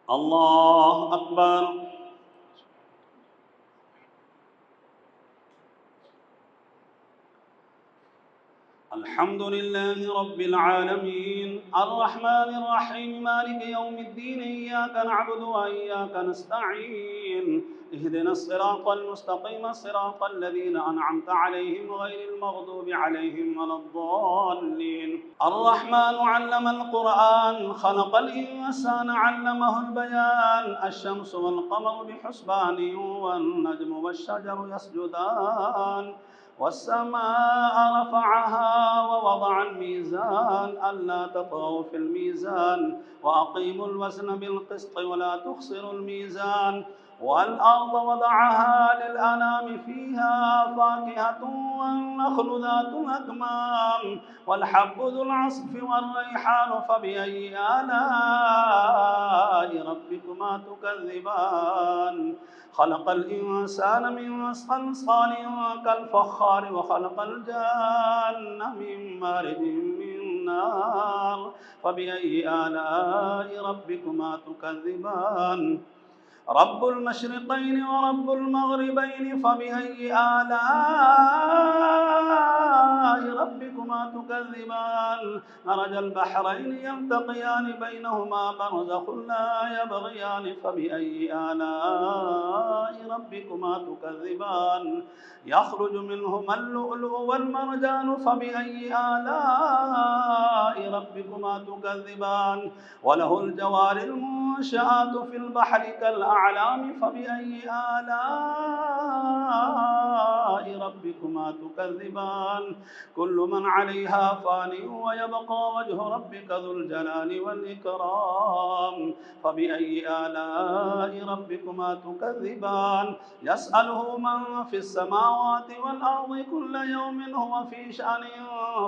الله أكبر. الحمد لله رب العالمين الرحمن الرحيم مالك يوم الدين إياك نعبد وإياك نستعين اهدنا الصراط المستقيم صراط الذين أنعمت عليهم غير المغضوب عليهم ولا الضالين. الرحمن علم القرآن خلق الإنسان علمه البيان الشمس والقمر بحسبان والنجم والشجر يسجدان والسماء رفعها ووضع الميزان ألا تطغوا في الميزان وأقيموا الوزن بالقسط ولا تخسروا الميزان والأرض وضعها للأنام فيها فاكهة والنخل ذات الأكمام والحب ذو العصف والريحان فبأي آلاء ربكما تكذبان خلق الإنسان من صلصال كالفخار وخلق الجان من مارج من نار فبأي آلاء ربكما تكذبان رب المشرقين ورب المغربين فبأي آلاء ربكما تكذبان مرج البحرين يلتقيان بينهما برزخ لا يبغيان فبأي آلاء ربكما تكذبان يخرج منهما اللؤلؤ والمرجان فبأي آلاء ربكما تكذبان وله الجوار المنشآت في البحر كالأعلام فبأي آلاء ربكما تكذبان كل من عليها فان ويبقى وجه ربك ذو الجلال والإكرام فبأي آلاء ربكما تكذبان يسأله من في السماوات والأرض كل يوم هو في شأن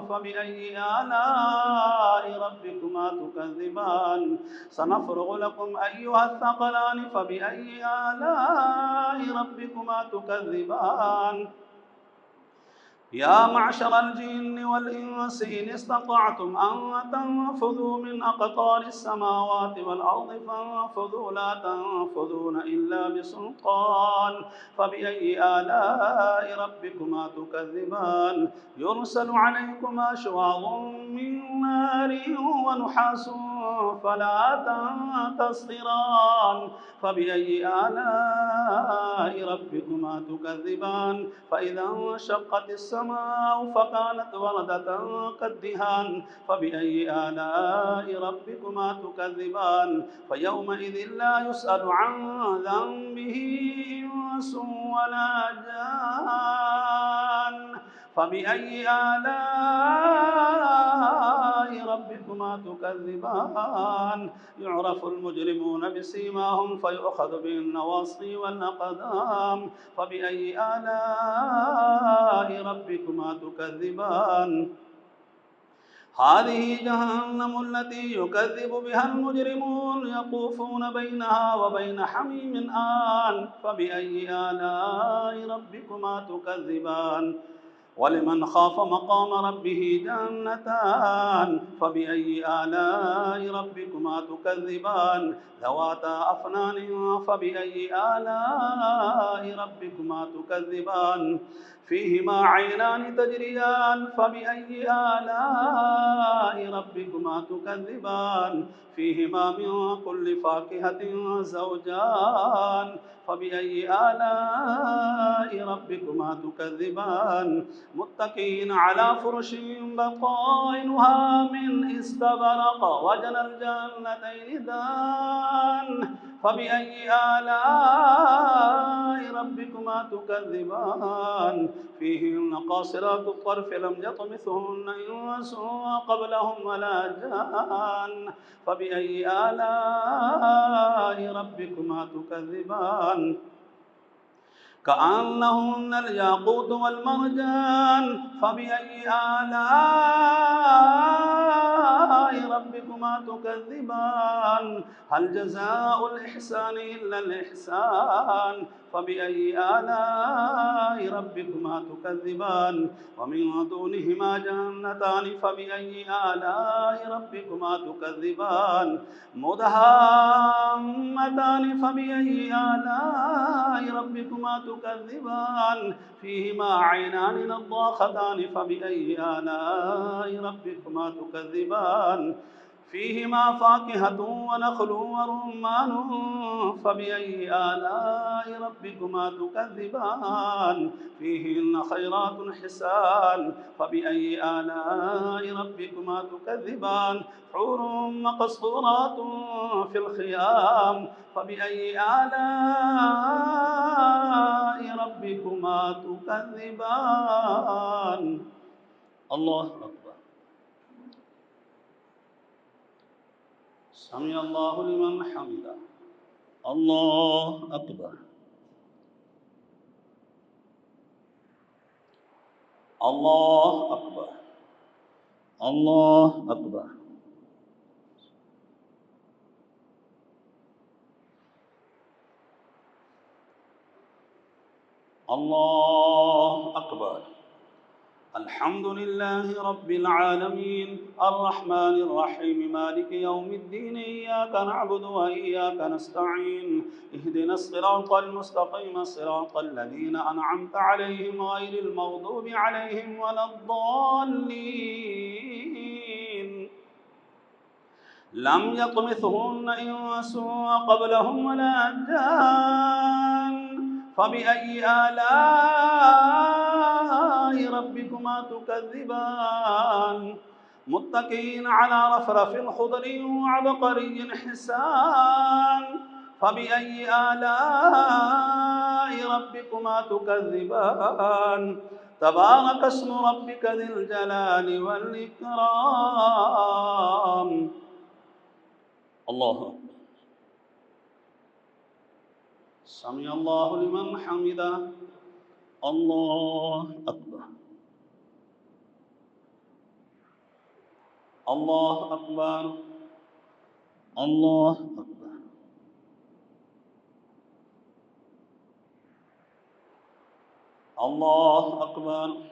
فبأي آلاء ربكما تكذبان سنفرغ لكم أيها الثقلان فبأي آلاء ربكما تكذبان يا معشر الجن والإنس إن استطعتم أن تنفذوا من أقطار السماوات والأرض فانفذوا لا تنفذون إلا بسلطان فبأي آلاء ربكما تكذبان يرسل عليكما شواظ من نار ونحاس فلا تنتصران فبأي آلاء ربكما تكذبان فإذا انشقت السماء فكانت وردة كالدهان فبأي آلاء ربكما تكذبان فيومئذ لا يسأل عن ذنبه إنس ولا جان فبأي آلاء ربكما تكذبان يعرف المجرمون بسيماهم فيؤخذ بالنواصي والأقدام فبأي آلاء ربكما تكذبان هذه جهنم التي يكذب بها المجرمون يطوفون بينها وبين حميم آن فبأي آلاء ربكما تكذبان ولمن خاف مقام ربه جنتان فبأي آلاء ربكما تكذبان ذواتا أفنان فبأي آلاء ربكما تكذبان فيهما عينان تجريان فبأي آلاء ربكما تكذبان فيهما من كل فاكهة زوجان فبأي آلاء ربكما تكذبان متكئين على فرش بطائنها من استبرق وجنى الجنتين دان فبأي آلاء ربكما تكذبان فيهن قاصرات الطرف لم يطمثهن إنس قبلهم ولا جان فبأي آلاء ربكما تكذبان كأنهن الياقوت والمرجان فبأي آلاء ربكما تكذبان هل جزاء الإحسان إلا الإحسان فبأي آلاء ربكما تكذبان ومن دونهما جنتان فبأي آلاء ربكما تكذبان مدهامتان فبأي آلاء ربكما تكذبان فيهما عينان نضاختان فبأي آلاء ربكما تكذبان فيهما فاكهة ونخل ورمان فبأي آلاء ربكما تكذبان فيهن خيرات حسان فبأي آلاء ربكما تكذبان حور مقصورات في الخيام فبأي آلاء ربكما تكذبان الله أكبر سمع الله لمن حمده الله أكبر الله أكبر الله أكبر الله أكبر الحمد لله رب العالمين الرحمن الرحيم مالك يوم الدين إياك نعبد وإياك نستعين اهدنا الصراط المستقيم صراط الذين أنعمت عليهم غير المغضوب عليهم ولا الضالين لم يطمثهن إنس قبلهم ولا جان فبأي آلاء ربكما تكذبان متكئين على رفرف خضر وعبقري حسان فبأي آلاء ربكما تكذبان تبارك اسم ربك ذي الجلال والإكرام الله أكبر سمع الله لمن حمده الله أكبر الله أكبر الله أكبر الله أكبر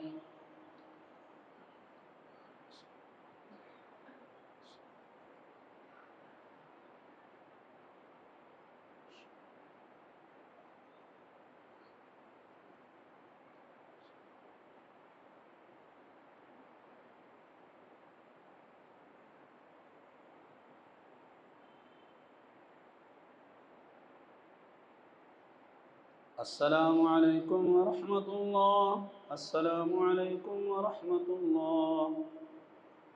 السلام عليكم ورحمة الله السلام عليكم ورحمة الله